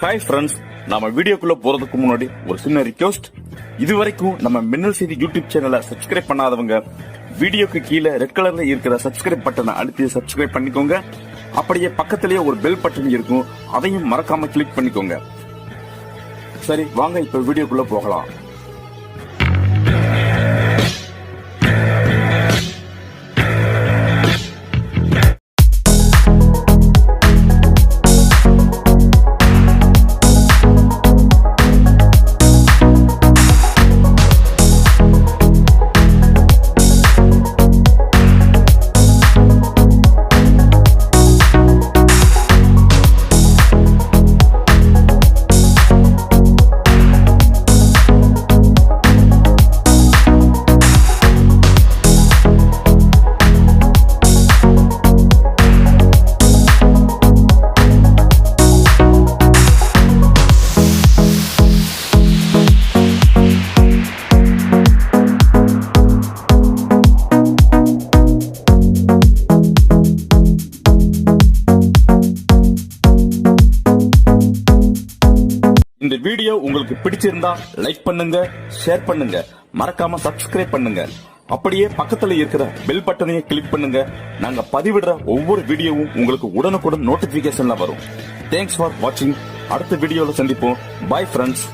Hi friends, நம்ம வீடியோக்குள்ள போறதுக்கு முன்னாடி ஒரு சின்ன ரிக்வெஸ்ட். இதுவரைக்கும் நம்ம மின்னல் செய்தி யூடியூப் சேனலை சப்ஸ்கிரைப் பண்ணாதவங்க வீடியோக்கு கீழே ரெட் கலர்ல இருக்கிற சப்ஸ்கிரைப் பட்டனை அழுத்தி சப்ஸ்கிரைப் பண்ணிக்கோங்க. அப்படியே பக்கத்திலேயே ஒரு பெல் பட்டன் இருக்கும், அதையும் மறக்காம கிளிக் பண்ணிக்கோங்க. சரி வாங்க இப்ப வீடியோக்குள்ள போகலாம். இந்த வீடியோ உங்களுக்கு பிடிச்சிருந்தா லைக் பண்ணுங்க, ஷேர் பண்ணுங்க, மறக்காம சப்ஸ்கிரைப் பண்ணுங்க. அப்படியே பக்கத்துல இருக்கிற பெல் பட்டனையும் கிளிக் பண்ணுங்க. நாங்க பதிவிடுற ஒவ்வொரு வீடியோவும் உங்களுக்கு உடனுக்குடன் நோட்டிபிகேஷன்ல வரும். தேங்க்ஸ் ஃபார் வாட்சிங். அடுத்த வீடியோல சந்திப்போம். Bye friends.